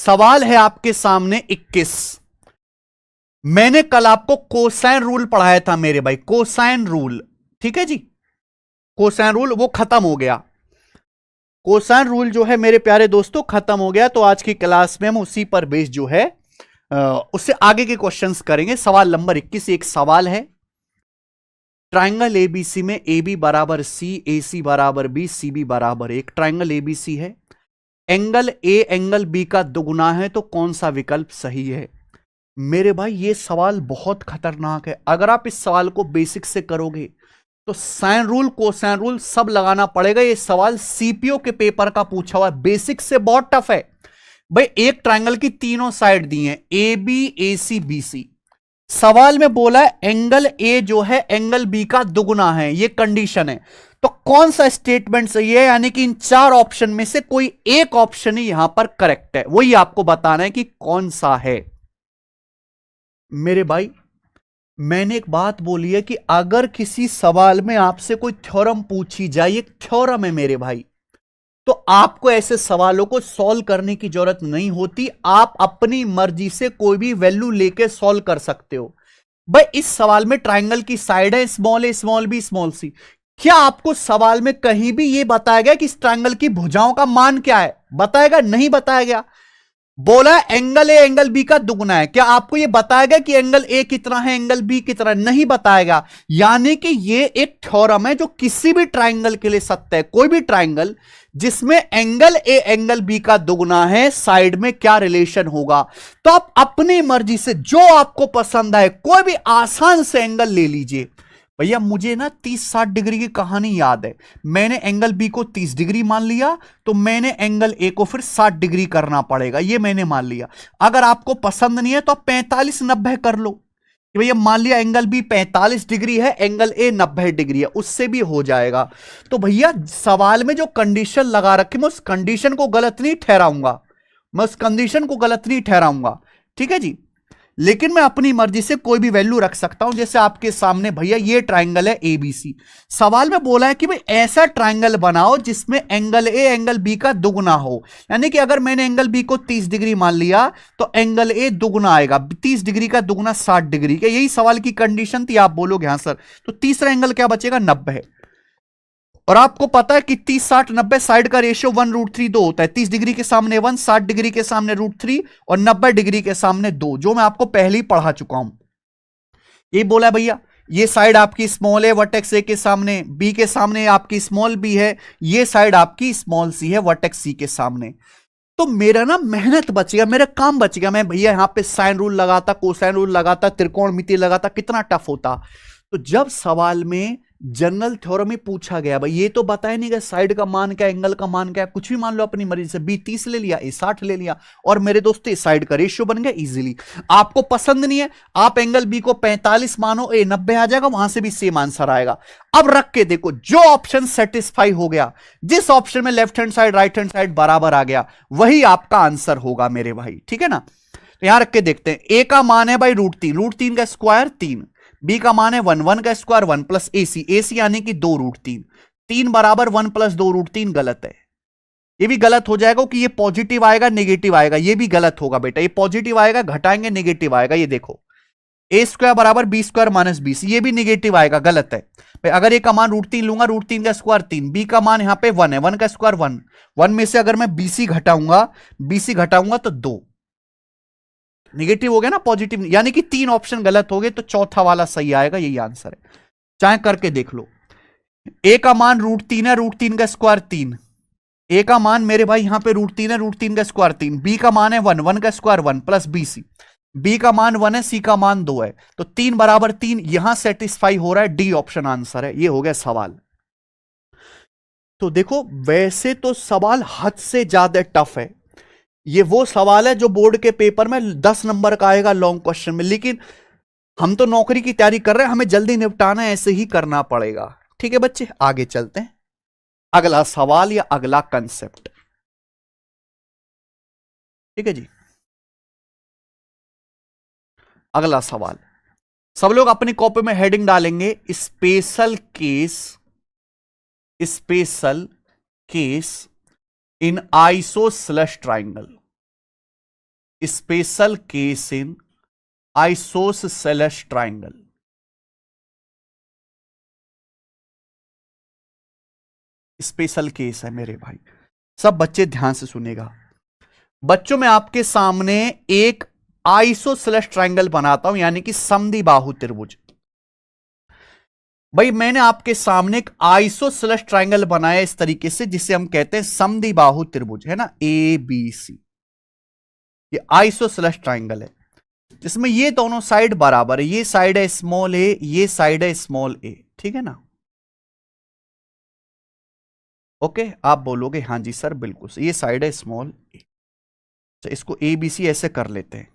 सवाल है आपके सामने 21। मैंने कल आपको कोसाइन रूल पढ़ाया था मेरे भाई, कोसाइन रूल, ठीक है जी। कोसाइन रूल वो खत्म हो गया, कोसाइन रूल जो है मेरे प्यारे दोस्तों खत्म हो गया। तो आज की क्लास में हम उसी पर बेस जो है उससे आगे के क्वेश्चंस करेंगे। सवाल नंबर 21 एक सवाल है, ट्राइंगल एबीसी में ए बी बराबर सी, ए सी बराबर बी, सी बी बराबर एक। ट्राइंगल एबीसी है, एंगल ए एंगल बी का दुगुना है, तो कौन सा विकल्प सही है? मेरे भाई ये सवाल बहुत खतरनाक है। अगर आप इस सवाल को बेसिक से करोगे तो साइन रूल कोसाइन रूल सब लगाना पड़ेगा। ये सवाल सीपीओ के पेपर का पूछा हुआ है, बेसिक से बहुत टफ है भाई। एक ट्रायंगल की तीनों साइड दी हैं, ए B A C B C. सवाल में बोला है एंगल ए जो है एंगल बी का दुगुना है, ये कंडीशन है। तो कौन सा स्टेटमेंट सही है? यानी कि इन चार ऑप्शन में से कोई एक ऑप्शन ही यहां पर करेक्ट है, वही आपको बताना है कि कौन सा है। मेरे भाई मैंने एक बात बोली है कि अगर किसी सवाल में आपसे कोई थ्योरम पूछी जाए, एक थ्योरम है मेरे भाई, तो आपको ऐसे सवालों को सॉल्व करने की जरूरत नहीं होती। आप अपनी मर्जी से कोई भी वैल्यू लेके सॉल्व कर सकते हो। भाई इस सवाल में ट्राइंगल की साइड है स्मॉल ए स्मॉल बी स्मॉल सी। क्या आपको सवाल में कहीं भी यह बताया गया कि इस ट्राइंगल की भुजाओं का मान क्या है? बताएगा? नहीं बताया गया। बोला एंगल ए एंगल बी का दुगुना है, क्या आपको यह बताएगा कि एंगल ए कितना है एंगल बी कितना? नहीं बताएगा। यानी कि यह एक थ्योरम है जो किसी भी ट्राइंगल के लिए सत्य है। कोई भी ट्राइंगल जिसमें एंगल ए एंगल बी का दुगुना है, साइड में क्या रिलेशन होगा। तो आप अपनी मर्जी से जो आपको पसंद है कोई भी आसान से एंगल ले लीजिए। भैया मुझे ना 30-60 डिग्री की कहानी याद है। मैंने एंगल बी को 30 डिग्री मान लिया, तो मैंने एंगल ए को फिर 60 डिग्री करना पड़ेगा, ये मैंने मान लिया। अगर आपको पसंद नहीं है तो आप 45-90 कर लो। भैया मान लिया एंगल बी 45 डिग्री है, एंगल ए 90 डिग्री है, उससे भी हो जाएगा। तो भैया सवाल में जो कंडीशन लगा रखी मैं उस कंडीशन को गलत नहीं ठहराऊंगा, मैं उस कंडीशन को गलत नहीं ठहराऊंगा, ठीक है जी। लेकिन मैं अपनी मर्जी से कोई भी वैल्यू रख सकता हूं। जैसे आपके सामने भैया ये ट्राइंगल है एबीसी, सवाल में बोला है कि भाई ऐसा ट्राइंगल बनाओ जिसमें एंगल ए एंगल बी का दुगुना हो। यानी कि अगर मैंने एंगल बी को 30 डिग्री मान लिया तो एंगल ए दुगुना आएगा। 30 डिग्री का दुगुना 60 डिग्री का, यही सवाल की कंडीशन थी। आप बोलोगे हाँ सर, तो तीसरा एंगल क्या बचेगा? 90। और आपको पता है कि 30-60-90 साइड का रेशियो 1√3 होता है। 30 डिग्री के सामने 1, 60 डिग्री के सामने √3 और 90 डिग्री के सामने 2, जो मैं आपको पहले ही पढ़ा चुका हूं। ये बोला है भैया ये साइड आपकी स्मॉल है वर्टेक्स ए के सामने, बी के सामने आपकी स्मॉल बी है, ये साइड आपकी स्मॉल सी है वर्टेक्स सी के सामने। तो मेरा ना मेहनत बच गया, मेरा काम बच गया। मैं भैया यहां पे साइन रूल लगाता, कोसाइन रूल लगाता, त्रिकोणमिति लगाता, कितना टफ होता। तो जब सवाल में जनरल थ्योरम ही पूछा गया, भाई ये तो बताया नहीं गया साइड का मान क्या, एंगल का मान क्या, कुछ भी मान लो अपनी मर्जी से। बी 30 ले लिया, ए 60 ले लिया, और मेरे दोस्तों इस साइड का रेशियो बन गया इजीली। आपको पसंद नहीं है, आप एंगल बी को 45 मानो, ए 90 आ जाएगा, वहां से भी सेम आंसर आएगा। अब रख के देखो, जो ऑप्शन सेटिस्फाई हो गया, जिस ऑप्शन में left hand side right hand side बराबर आ गया, वही आपका आंसर होगा मेरे भाई, ठीक है ना। तो यहां रख के देखते हैं। ए का मान है भाई √3 का स्क्वायर 3, बी का मान है 1 का स्क्वायर 1 प्लस एसी, एसी यानी कि 2√3, 3 बराबर 1 प्लस 2√3 गलत है। ये भी गलत हो जाएगा कि ये पॉजिटिव आएगा नेगेटिव आएगा, ये भी गलत होगा बेटा। ये पॉजिटिव आएगा, घटाएंगे नेगेटिव आएगा। ये देखो ए स्क्वायर बराबर B square minus B C, ये भी नेगेटिव आएगा, गलत है भाई। अगर ए का मान √3 लूंगा, √3 का स्क्वायर 3, बी का मान यहां पे 1 है, 1 का स्क्वायर 1, 1 में से अगर मैं बीसी घटाऊंगा तो 2, नेगेटिव हो गया ना, पॉजिटिव। यानी कि 3 ऑप्शन गलत हो गए, तो चौथा वाला सही आएगा, यही आंसर है। चाहे करके देख लो। ए का मान √3 है, √3 का स्क्वायर 3, ए का मान मेरे भाई यहां पे √3 है, √3 का स्क्वायर 3, बी का मान है 1 का square 1 plus B C, B का मान 1 है, सी का मान 2 है, तो 3 बराबर 3 यहां सेटिस्फाई हो रहा है, डी ऑप्शन आंसर है। ये हो गया सवाल। तो देखो वैसे तो सवाल हद से ज्यादा टफ है। ये वो सवाल है जो बोर्ड के पेपर में 10 नंबर का आएगा लॉन्ग क्वेश्चन में, लेकिन हम तो नौकरी की तैयारी कर रहे हैं, हमें जल्दी निपटाना है, ऐसे ही करना पड़ेगा। ठीक है बच्चे, आगे चलते हैं। अगला सवाल या अगला कंसेप्ट, ठीक है जी। अगला सवाल, सब लोग अपनी कॉपी में हेडिंग डालेंगे special case in isosceles triangle. Special case in isosceles triangle. Special case है मेरे भाई, सब बच्चे ध्यान से सुनेगा। बच्चों में आपके सामने एक आइसोसेलेस ट्राइंगल बनाता हूं, यानी कि समद्विबाहु त्रिभुज। भाई मैंने आपके सामने एक आइसोसेलेस ट्राइंगल बनाया इस तरीके से, जिसे हम कहते हैं समद्विबाहु त्रिभुज, है ना, ए बी सी। ये आइसोसेलेस ट्राइंगल है जिसमें ये दोनों साइड बराबर है। ये साइड है स्मॉल ए, ये साइड है स्मॉल ए, ठीक है ना। ओके, आप बोलोगे हाँ जी सर बिल्कुल, ये साइड है स्मॉल ए। तो इसको ए बी सी ऐसे कर लेते हैं।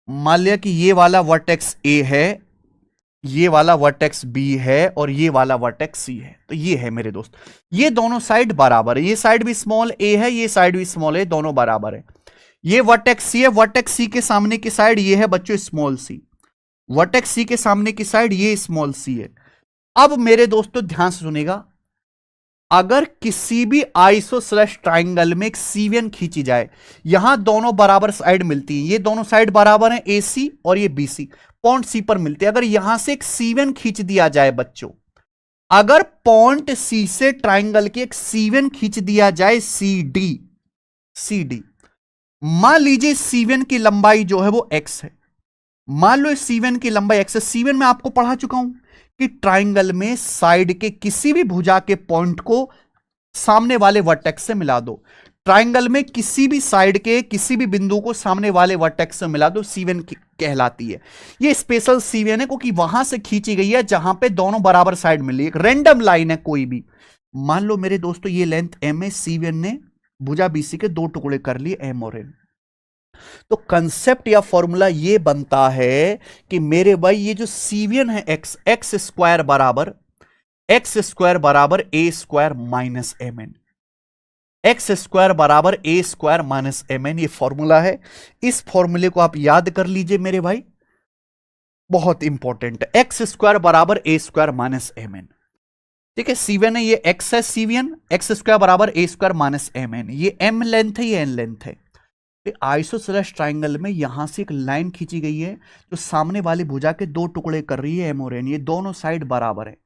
मान लिया कि ये वाला वर्टेक्स ए है, ये वाला वर्टेक्स बी है, और ये वाला वर्टेक्स सी है। तो ये है मेरे दोस्त, ये दोनों साइड बराबर है। ये साइड भी स्मॉल ए है, ये साइड भी स्मॉल ए, दोनों बराबर है। ये वर्टेक्स सी है, वर्टेक्स सी के सामने की साइड ये है बच्चों स्मॉल सी, वर्टेक्स सी के सामने की साइड ये स्मॉल सी है। अब मेरे दोस्तों ध्यान से सुनेगा, अगर किसी भी आइसोसेलेस ट्राइंगल में एक सीवियन खींची जाए, यहां दोनों बराबर साइड मिलती है, ये दोनों साइड बराबर हैं एसी और ये बीसी, पॉइंट सी पर मिलते हैं। अगर यहां से एक सीवियन खींच दिया जाए बच्चों, अगर पॉइंट सी से ट्राइंगल की एक सीवियन खींच दिया जाए सी डी, मान लीजिए सीवियन की लंबाई जो है वो एक्स है। मान लो इस सीवियन की लंबाई एक्स है। सीवियन में आपको पढ़ा चुका हूं कि ट्राइंगल में साइड के किसी भी भुजा के पॉइंट को सामने वाले वर्टेक्स से मिला दो। ट्राइंगल में किसी भी साइड के किसी भी बिंदु को सामने वाले वर्टेक्स से मिला दो, सीवियन कहलाती है। ये स्पेशल सीवियन है क्योंकि वहां से खींची गई है जहां पे दोनों बराबर साइड मिली। एक रैंडम लाइन है कोई भी, मान लो मेरे दोस्तों ये लेंथ एम है, सीवियन ने भुजा बीसी के दो टुकड़े कर लिए एम और एन। तो कंसेप्ट या फॉर्मूला ये बनता है कि मेरे भाई ये जो सीवियन है एक्स, एक्स स्क्वायर बराबर a square minus m n, x square बराबर a square minus m n, ये फॉर्मूला है। इस फॉर्मूले को आप याद कर लीजिए मेरे भाई, बहुत इंपॉर्टेंट है। एक्स स्क्वायर बराबर a square minus m N, ठीक है। सीवियन है, ये एक्स है सीवियन, एक्स स्क्वायर बराबर a square minus m n, ये एम लेंथ है, ये एन लेंथ है। आइसोसेलेस ट्राइंगल में यहां से एक लाइन खींची गई है जो सामने वाली भुजा के दो टुकड़े कर रही है एम और एन। ये दोनों साइड बराबर है,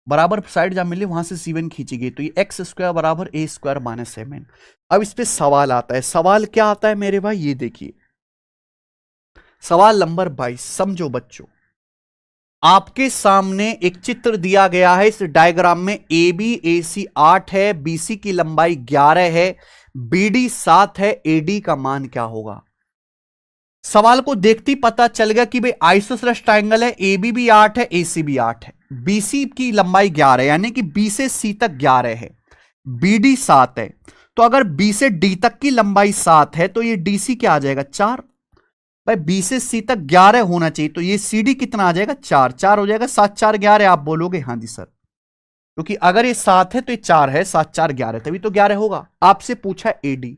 बराबर साइड जहां मिली वहां से सीवियन खींची गई। तो ये एक्स स्क्वायर बराबर a square minus m N. अब इस पे सवाल आता है। सवाल क्या आता है मेरे भाई, ये देखिए सवाल नंबर 22। समझो बच्चों, आपके सामने एक चित्र दिया गया है। इस डायग्राम में ए बी ए सी 8 है, बीसी की लंबाई 11 है, बीडी 7 है, एडी का मान क्या होगा। सवाल को देखते ही पता चल गया कि भाई आइसोसेलेस ट्राइंगल है, ए बी भी 8 है, ए सी भी 8 है, बीसी की लंबाई 11 है, यानी कि बी से सी तक 11 है, बीडी 7 है। तो अगर बी से डी तक की लंबाई 7 है तो ये डीसी क्या आ जाएगा 4। भाई बी से सी तक 11 होना चाहिए, तो ये सी डी कितना आ जाएगा 4, 4 हो जाएगा, 7 4 11। आप बोलोगे हाँ जी सर, क्योंकि अगर ये 7 है तो ये 4 है, 7 4 11, तभी तो 11 होगा। आपसे पूछा एडी,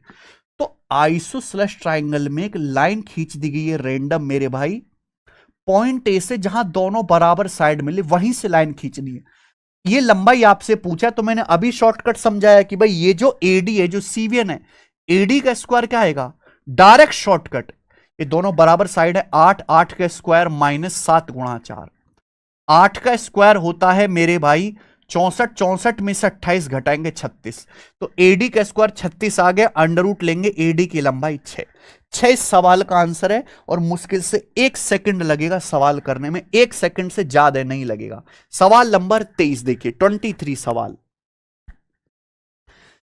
तो आइसोसेलेस ट्राइंगल में एक लाइन खींच दी गई है रैंडम मेरे भाई, पॉइंट ए से जहां दोनों बराबर साइड मिले वहीं से लाइन खींचनी है। ये लंबाई आपसे पूछा तो मैंने अभी शॉर्टकट समझाया कि भाई ये जो एडी है, जो सीवियन है, एडी का स्क्वायर क्या आएगा, डायरेक्ट शॉर्टकट। ये दोनों बराबर साइड है, 8 8 का स्क्वायर माइनस 7 गुणा 4, 8 का स्क्वायर होता है मेरे भाई 64, 64 में से 28 घटाएंगे 36, तो एडी का स्क्वायर 36 आ गया। अंडर रूट लेंगे, एडी की लंबाई 6 इस सवाल का आंसर है। और मुश्किल से 1 सेकंड लगेगा सवाल करने में, 1 सेकंड से ज्यादा नहीं लगेगा। सवाल नंबर 23 देखिए, 23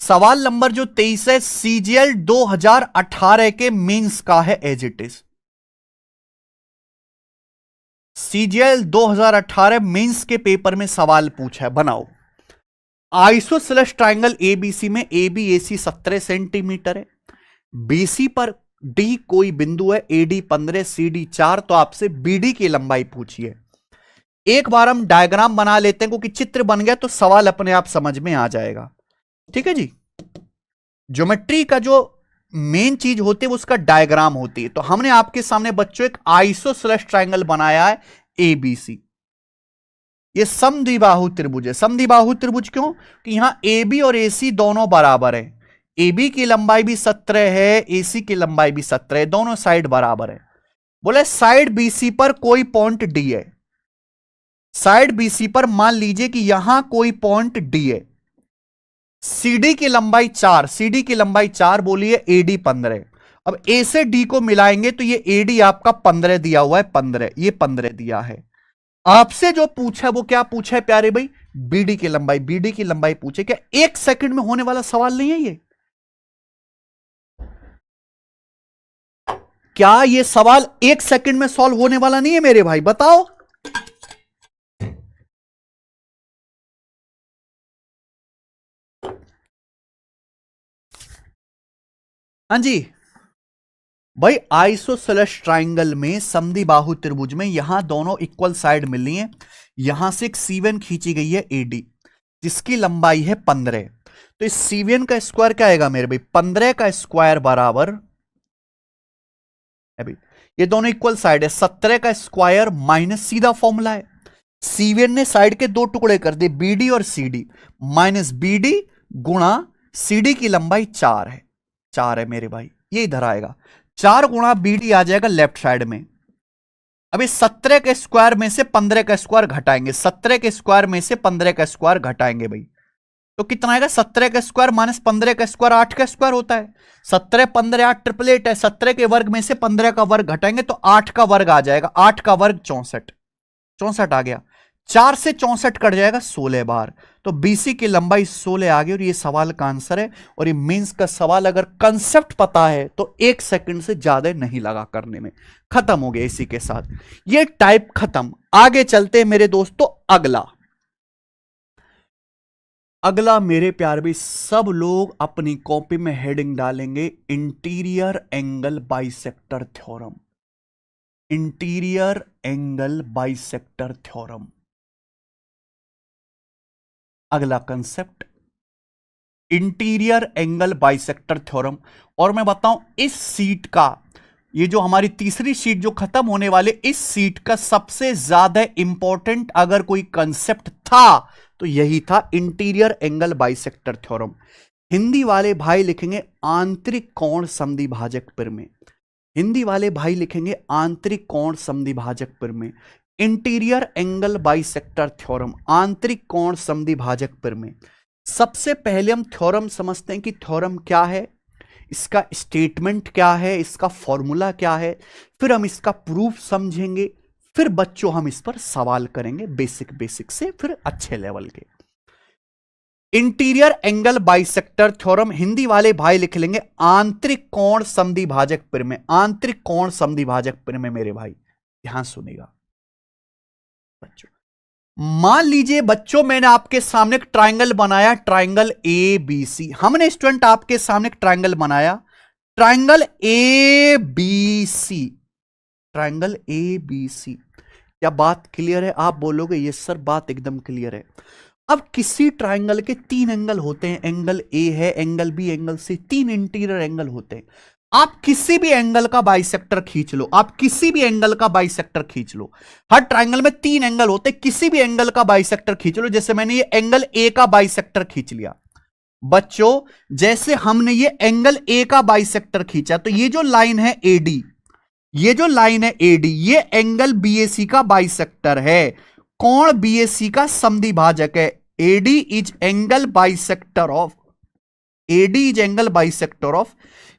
सवाल नंबर जो 23 है, सीजीएल 2018 के मेंस का है as it is. CGL 2018 mains के पेपर में सवाल पूछा है, बनाओ। आइसोसेलेस ट्राइंगल एबीसी में A B A C 17 centimetre है, बीसी पर डी कोई बिंदु है, एडी 15, सी डी 4, तो आपसे बीडी की लंबाई पूछी है। एक बार हम डायग्राम बना लेते हैं क्योंकि चित्र बन गया तो सवाल अपने आप समझ में आ जाएगा। ठीक है जी, ज्योमेट्री का जो मेन चीज होती है उसका डायग्राम होती है। तो हमने आपके सामने बच्चों एक आइसोसेलेस ट्राइंगल बनाया है एबीसी। ये समद्विबाहु त्रिभुज है। समद्विबाहु त्रिभुज क्यों? कि यहां ए बी और ए सी दोनों बराबर है। ए बी की लंबाई भी 17 है, ए सी की लंबाई भी 17 है, दोनों साइड बराबर है। बोले साइड बीसी पर कोई पॉइंट डी है। साइड बीसी पर मान लीजिए कि यहां कोई पॉइंट डी है। सीडी की लंबाई 4, सीडी की लंबाई 4 बोलिए, एडी 15। अब ए से डी को मिलाएंगे तो ये एडी आपका 15 दिया हुआ है, 15, ये 15 दिया है। आपसे जो पूछा है वो क्या पूछा है प्यारे भाई? बीडी की लंबाई, बीडी की लंबाई पूछे। क्या 1 सेकंड में होने वाला सवाल नहीं है ये? क्या ये सवाल 1 सेकंड में सॉल्व होने वाला नहीं है मेरे भाई? बताओ। हाँ जी भाई, आइसोसेलेस ट्राइंगल में, समद्विबाहु त्रिभुज में, यहां दोनों इक्वल साइड मिल रही है। यहां से एक C1 खींची गई है AD, जिसकी लंबाई है 15। तो इस C1 का स्क्वायर क्या आएगा मेरे भाई? 15 का स्क्वायर बराबर, अभी ये दोनों इक्वल साइड है, 17 का स्क्वायर माइनस, सीधा फॉर्मूला है। C1 ने साइड के दो टुकड़े कर दिए, BD और CD, माइनस BD गुणा CD की लंबाई 4 है, 4 है मेरे भाई, ये इधर आएगा। 4 गुणा BD आ जाएगा लेफ्ट साइड में। अभी 17 के स्क्वायर में से 15 का स्क्वायर घटाएंगे, 17 के स्क्वायर में से 15 का स्क्वायर घटाएंगे भाई, तो कितना आएगा? 17 का स्क्वायर माइनस 15 का स्क्वायर 8 का स्क्वायर होता है। 17 15 8 888 है। 17 के वर्ग में से 15 का वर्ग घटाएंगे तो 8 का वर्ग आ जाएगा। 8 का वर्ग 64, 64 आ गया। 4 से 64 कट जाएगा 16 बार, तो BC की लंबाई 16 आ गई और ये सवाल का आंसर है। और ये मींस का सवाल अगर कंसेप्ट पता है तो 1 सेकंड से ज्यादा नहीं लगा करने में। खत्म हो गया इसी के साथ ये टाइप खत्म। आगे चलते हैं मेरे दोस्तों। अगला मेरे प्यार भी, सब लोग अपनी कॉपी में हेडिंग डालेंगे interior angle bisector theorem. Interior angle bisector theorem, अगला concept interior angle bisector theorem. और मैं बताऊं, इस सीट का, ये जो हमारी तीसरी सीट जो खत्म होने वाले, इस सीट का सबसे ज्यादा इंपॉर्टेंट अगर कोई कंसेप्ट था तो यही था, interior angle bisector theorem. Hindi वाले भाई लिखेंगे आंतरिक कोण समद्विभाजक प्रमेय। हिंदी वाले भाई लिखेंगे आंतरिक कोण समद्विभाजक प्रमेय। इंटीरियर एंगल बाइसेक्टर थ्योरम, आंतरिक कोण समद्विभाजक प्रमेय। सबसे पहले हम थ्योरम समझते हैं कि थ्योरम क्या है, इसका स्टेटमेंट क्या है, इसका फॉर्मूला क्या है, फिर हम इसका प्रूफ समझेंगे, फिर बच्चों हम इस पर सवाल करेंगे बेसिक से, फिर अच्छे लेवल के। Interior angle bisector theorem, Hindi वाले भाई लिख लेंगे आंतरिक कोण समद्विभाजक प्रमेय। आंतरिक कोण समद्विभाजक प्रमेय मेरे भाई ध्यान सुनेगा बच्चों। मान लीजिए बच्चों, मैंने आपके सामने एक ट्राइंगल बनाया, ट्राइंगल ABC। हमने स्टूडेंट आपके सामने एक ट्राइंगल बनाया, ट्राइंगल ABC, ट्राइंगल ABC। क्या बात क्लियर है? आप बोलोगे यस सर, बात एकदम क्लियर है। अब किसी ट्राइंगल के 3 एंगल होते हैं, एंगल A है, angle B, angle C, 3 interior angle होते हैं। आप किसी भी एंगल का बाइसेक्टर खींच लो, आप किसी भी एंगल का बाइसेक्टर खींच लो। हर ट्राइंगल में 3 एंगल होते हैं, किसी भी एंगल का बाइसेक्टर खींच लो। जैसे मैंने ये एंगल A का बाइसेक्टर खींच लिया बच्चों, जैसे हमने ये एंगल A का बाइसेक्टर खींचा, तो ये जो लाइन है AD, ये जो लाइन है AD, ये एंगल BAC का बाइसेक्टर है, कोण BAC का समद्विभाजक है। AD is angle bisector of, AD is angle bisector of,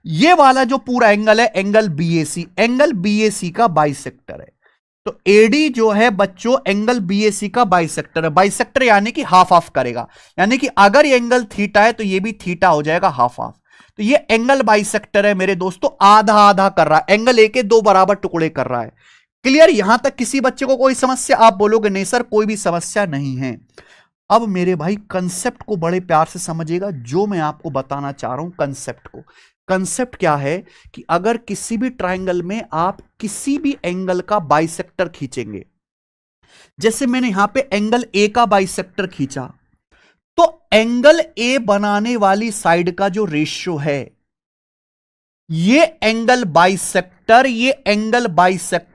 ये वाला जो पूरा एंगल है एंगल BAC, एंगल BAC का बाइसेक्टर है। तो AD जो है बच्चों एंगल BAC का बाइसेक्टर है। बाइसेक्टर यानी कि हाफ हाफ करेगा, यानी कि अगर ये एंगल थीटा है तो ये भी थीटा हो जाएगा, हाफ हाफ। तो ये एंगल बाइसेक्टर है मेरे दोस्तों, आधा आधा कर रहा है, एंगल A के 2 बराबर टुकड़े कर रहा है। क्लियर? यहां तक किसी बच्चे को कोई समस्या? आप बोलोगे नहीं सर कोई भी समस्या नहीं है। अब मेरे भाई कंसेप्ट को बड़े प्यार से समझिएगा, जो मैं आपको बताना चाह रहा हूं कंसेप्ट को। कंसेप्ट क्या है कि अगर किसी भी ट्राइंगल में आप किसी भी एंगल का बाइसेक्टर खींचेंगे, जैसे मैंने यहां पे एंगल A का बाइसेक्टर खींचा, तो एंगल A बनाने वाली साइड का जो रेशियो है, ये angle bisector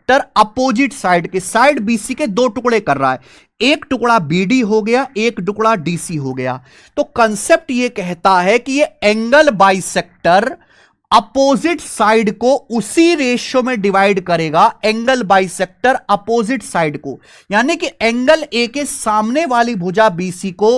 bisector opposite side के, साइड बीसी के दो टुकड़े कर रहा है, एक टुकड़ा बीडी हो गया, एक टुकड़ा डीसी हो गया। तो कंसेप्ट ये कहता है कि ये एंगल बाइसेक्टर अपोजिट साइड को उसी रेशियो में डिवाइड करेगा, एंगल बाइसेक्टर अपोजिट साइड को, यानी कि एंगल ए के सामने वाली भुजा बीसी को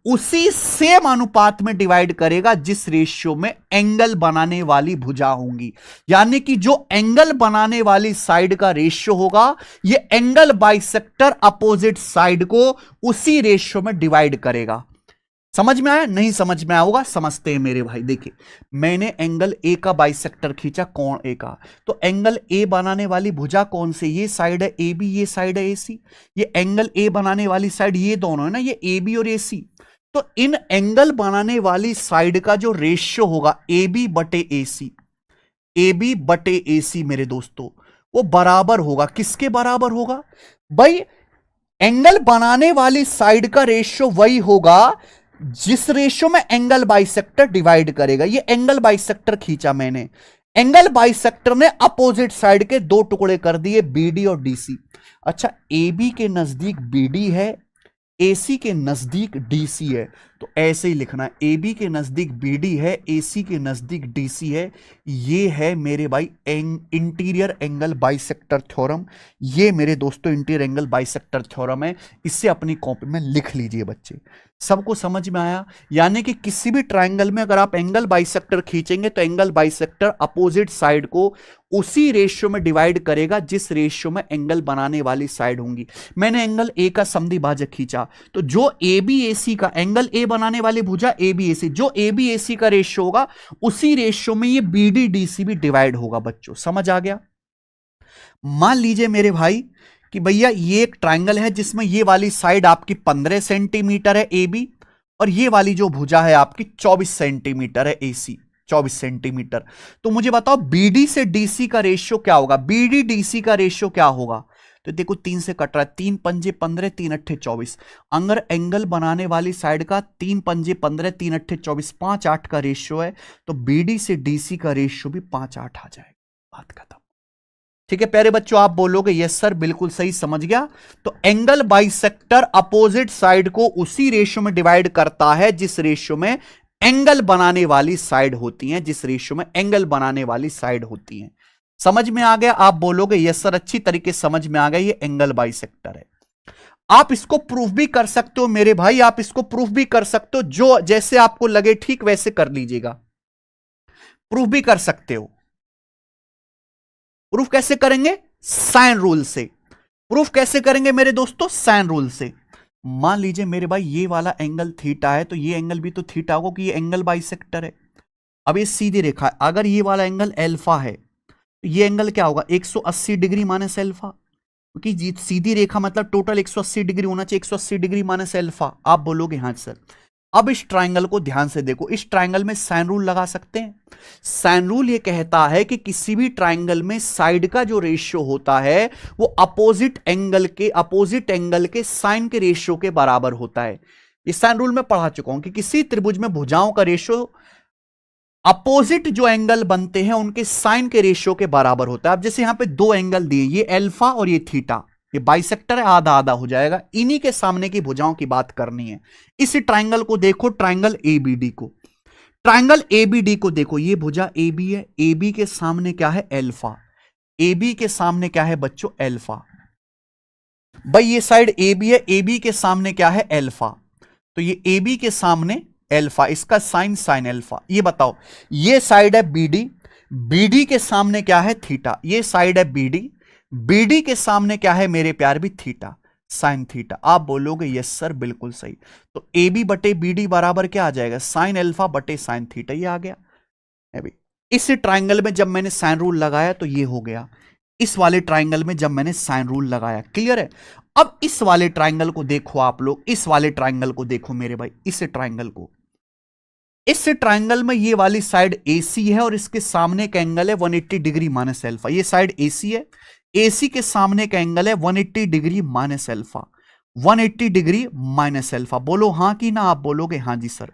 उसी सेम अनुपात में डिवाइड करेगा जिस रेशियो में एंगल बनाने वाली भुजा होंगी। यानी कि जो एंगल बनाने वाली साइड का रेशियो होगा, ये एंगल बाइसेक्टर अपोजिट साइड को उसी रेशियो में डिवाइड करेगा। समझ में आया? नहीं समझ में आया होगा, समझते हैं मेरे भाई। देखिए, मैंने एंगल ए का बाइसेक्टर खींचा, कोण ए का, तो एंगल ए बनाने वाली भुजा कौन सी? ये साइड है ए बी, ये साइड है ए सी। ये एंगल ए बनाने वाली साइड ये दोनों है ना, ये ए बी और ए सी। तो इन एंगल बनाने वाली साइड का जो रेशियो होगा ए बी बटे ए सी, ए बी बटे ए सी मेरे दोस्तों, वो बराबर होगा, किसके बराबर होगा भाई? एंगल बनाने वाली साइड का रेशियो वही होगा जिस रेशियो में एंगल बाइसेक्टर डिवाइड करेगा। ये एंगल बाइसेक्टर खींचा मैंने, एंगल बाइसेक्टर ने अपोजिट साइड के दो टुकड़े कर दिए, बीडी और डीसी। अच्छा, एबी के नजदीक बीडी है, एसी के नजदीक डीसी है, तो ऐसे ही लिखना है, एबी के नजदीक बीडी है, एसी के नजदीक डीसी है। ये है मेरे भाई इंटीरियर एंगल बाइसेक्टर थ्योरम। ये मेरे दोस्तों इंटीरियर एंगल बाइसेक्टर थ्योरम है। इससे अपनी कॉपी में लिख लीजिए बच्चे। सबको समझ में आया? यानी कि किसी भी ट्रायंगल में अगर आप एंगल बाइसेक्टर खींचेंगे तो एंगल बाइसेक्टर अपोजिट साइड को उसी रेशियो में डिवाइड करेगा जिस रेशियो में एंगल बनाने वाली साइड होंगी। मैंने एंगल ए का समद्वि भाजक खींचा, तो जो ए बी ए सी का, एंगल ए बनाने वाली भुजा ए बी ए सी, जो ए बी ए सी का रेशियो होगा उसी रेशियो में ये बी डी डी सी भी डिवाइड होगा। बच्चों समझ आ गया? मान लीजिए मेरे भाई कि भैया ये एक ट्रायंगल है जिसमें ये वाली साइड आपकी 15 सेंटीमीटर है ए बी, और ये वाली जो भुजा है आपकी 24 सेंटीमीटर है ए सी, 24 सेंटीमीटर। तो मुझे बताओ बीडी से डीसी का रेशियो क्या होगा? बीडी डीसी का रेशियो क्या होगा? तो देखो 3 से कट रहा है, 3 पंजे 15, 3 अट्ठे 24। अगर एंगल बनाने वाली साइड का 3 पंजे 15, 3 अट्ठे 24, 5 8 का रेशियो है, तो बीडी से डीसी का रेशियो भी 5 8 आ जाएगा। बात खत्म। ठीक है प्यारे बच्चों, आप बोलोगे यस सर बिल्कुल सही, समझ गया। तो एंगल बाइसेक्टर अपोजिट साइड को उसी रेशियो में डिवाइड करता है जिस रेशियो में एंगल बनाने वाली साइड होती हैं, जिस रेशियो में एंगल बनाने वाली साइड होती हैं। समझ में आ गया? आप बोलोगे यस सर, अच्छी तरीके समझ में आ गया, ये एंगल बाइसेक्टर है। आप इसको प्रूफ भी कर सकते हो मेरे भाई, आप इसको प्रूफ भी कर सकते हो, जो जैसे आपको लगे ठीक वैसे कर लीजिएगा। प्रूफ भी कर सकते हो। प्रूफ कैसे करेंगे? साइन रूल से। प्रूफ कैसे करेंगे मेरे दोस्तों? साइन रूल से। मान लीजिए मेरे भाई ये वाला एंगल थीटा है, तो ये एंगल भी तो थीटा होगा कि ये एंगल बाइसेक्टर है। अब ये सीधी रेखा है, अगर ये वाला एंगल एल्फा है तो ये एंगल क्या होगा? 180 डिग्री माइनस एल्फा, क्योंकि सीधी रेखा मतलब टोटल 180 डिग्री होना चाहिए, 180 डिग्री माइनस एल्फा। आप बोलोगे हाँ सर। अब इस ट्रायंगल को ध्यान से देखो, इस ट्रायंगल में साइन रूल लगा सकते हैं। साइन रूल ये कहता है कि किसी भी ट्रायंगल में साइड का जो रेशियो होता है वो अपोजिट एंगल के साइन के रेशियो के बराबर होता है। ये साइन रूल में पढ़ा चुका हूं कि किसी त्रिभुज में भुजाओं का रेशियो अपोजिट जो एंगल बनते हैं उनके साइन के रेशियो के बराबर होता है। अब जैसे यहां पे दो एंगल दिए, ये एल्फा और ये थीटा, ये बाइसेक्टर है, आधा आधा हो जाएगा। इन्हीं के सामने की भुजाओं की बात करनी है। इस ट्रायंगल को देखो, ट्रायंगल एबीडी को, ट्रायंगल एबीडी को देखो, ये भुजा एबी है, एबी के सामने क्या है? एल्फा। एबी के सामने क्या है बच्चों? एल्फा। भाई ये साइड एबी है, एबी के सामने क्या है? एल्फा। तो ये एबी के सामने एल्फा, इसका साइन साइन एल्फा। ये बताओ, ये साइड है बीडी, बीडी के सामने क्या है? थीटा। ये साइड है बीडी, बीडी के सामने क्या है मेरे प्यार? भी थीटा, साइन थीटा। आप बोलोगे यस सर बिल्कुल सही। तो ए बी बटे बी डी बराबर क्या आ जाएगा? साइन एल्फा बटे साइन थीटा। ये आ गया। अभी इस ट्राइंगल में जब मैंने साइन रूल लगाया तो ये हो गया। इस वाले ट्राइंगल में जब मैंने साइन रूल लगाया, क्लियर है? अब इस वाले ट्राइंगल को देखो आप लोग, इस वाले ट्राइंगल को देखो मेरे भाई, इस ट्राइंगल को। इस ट्राइंगल में ये वाली साइड AC है और इसके सामने का एंगल है 180 डिग्री माइनस एल्फा। ये साइड AC है, AC के सामने का एंगल है 180 degree minus alpha, 180 degree minus alpha. बोलो हाँ कि ना? आप बोलोगे हाँ जी सर।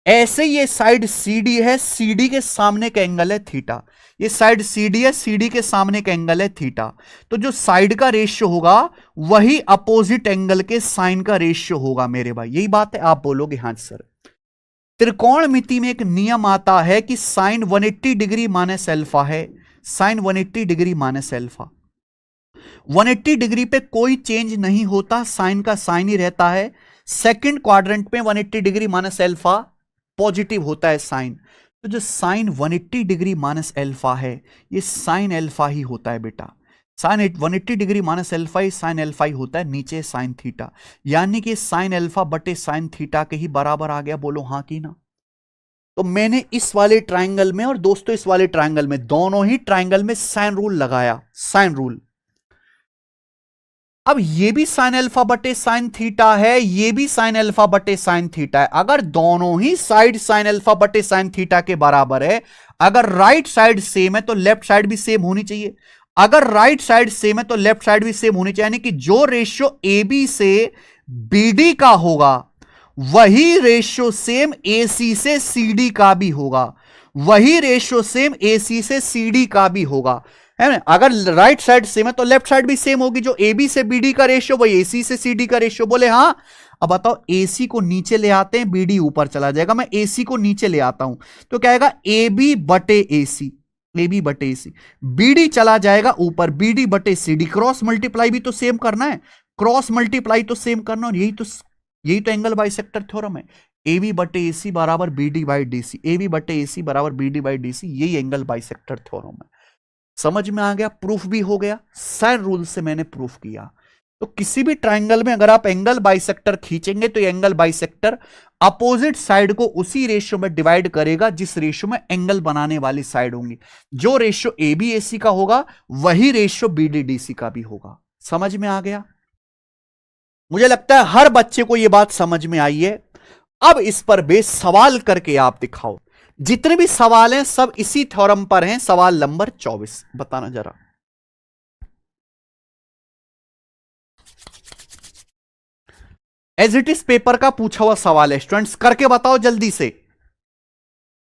ऐसे ये साइड CD है, CD के सामने का एंगल है थीटा। ये साइड CD है, CD के सामने का एंगल है थीटा। तो जो साइड का रेशियो होगा वही अपोजिट एंगल के साइन का रेशियो होगा मेरे भाई। यही बात है, आप बोलोगे हाँ सर। त्रिकोणमिति में एक नियम आता है कि साइन 180 डिग्री माइनस अल्फा है। Sine 180 degree minus alpha, 180 degree पे कोई चेंज नहीं होता, साइन का साइन ही रहता है। सेकंड क्वाड्रेंट में 180 डिग्री माइनस अल्फा पॉजिटिव होता है साइन। तो जो साइन 180 डिग्री माइनस अल्फा है ये साइन अल्फा ही होता है बेटा। साइन 180 डिग्री माइनस अल्फा ही साइन अल्फा ही होता है, नीचे साइन थीटा। यानी कि साइन अल्फा बटे साइन थीटा के ही बराबर आ गया। बोलो हाँ कि ना। तो मैंने इस वाले ट्राइंगल में और दोस्तों इस वाले ट्राइंगल में, दोनों ही ट्राइंगल में साइन रूल लगाया, साइन रूल। अब ये भी साइन अल्फा बटे साइन थीटा है, ये भी साइन अल्फा बटे साइन थीटा है। अगर दोनों ही साइड साइन अल्फा बटे साइन थीटा के बराबर है, अगर राइट साइड सेम है तो लेफ्ट साइड भी सेम होनी चाहिए। अगर राइट साइड सेम है तो लेफ्ट साइड भी सेम होनी चाहिए। यानी कि जो रेशियो ए बी से बीडी का होगा वही रेशियो सेम एसी से सीडी का भी होगा। वही रेशियो सेम एसी से सीडी का भी होगा, है ना। अगर राइट साइड सेम है तो लेफ्ट साइड भी सेम होगी। जो ए बी से बीडी का रेशियो वही एसी से सीडी का रेशियो। बोले हाँ। अब बताओ, एसी को नीचे ले आते हैं, बीडी ऊपर चला जाएगा। मैं एसी को नीचे ले आता हूं तो क्या आएगा, ए बी बटे एसी, ए बी बटे एसी। बीडी चला जाएगा ऊपर, बीडी बटे सीडी। क्रॉस मल्टीप्लाई भी तो सेम करना है, क्रॉस मल्टीप्लाई तो सेम करना। और यही तो एंगल बाइसेक्टर थ्योरम है। ए बी बटे एसी बराबर BD by DC, A B बटे एसी बराबर बीडी बाई डीसी, यही एंगल बाइसेक्टर थ्योरम है। समझ में आ गया, प्रूफ भी हो गया, साइन रूल से मैंने प्रूफ किया। तो किसी भी ट्राइंगल में अगर आप एंगल बाइसेक्टर खींचेंगे तो एंगल बाइसेक्टर अपोजिट साइड को उसी रेशियो में डिवाइड करेगा जिस रेशियो में एंगल बनाने वाली साइड होंगी। जो रेशियो ए बी एसी का होगा वही रेशियो बीडी डीसी का भी होगा। समझ में आ गया। मुझे लगता है हर बच्चे को यह बात समझ में आई है। अब इस पर बेस सवाल करके आप दिखाओ। जितने भी सवाल हैं सब इसी थ्योरम पर हैं। सवाल नंबर 24 बताना जरा। एज इट इज पेपर का पूछा हुआ सवाल है स्टूडेंट्स, करके बताओ जल्दी से।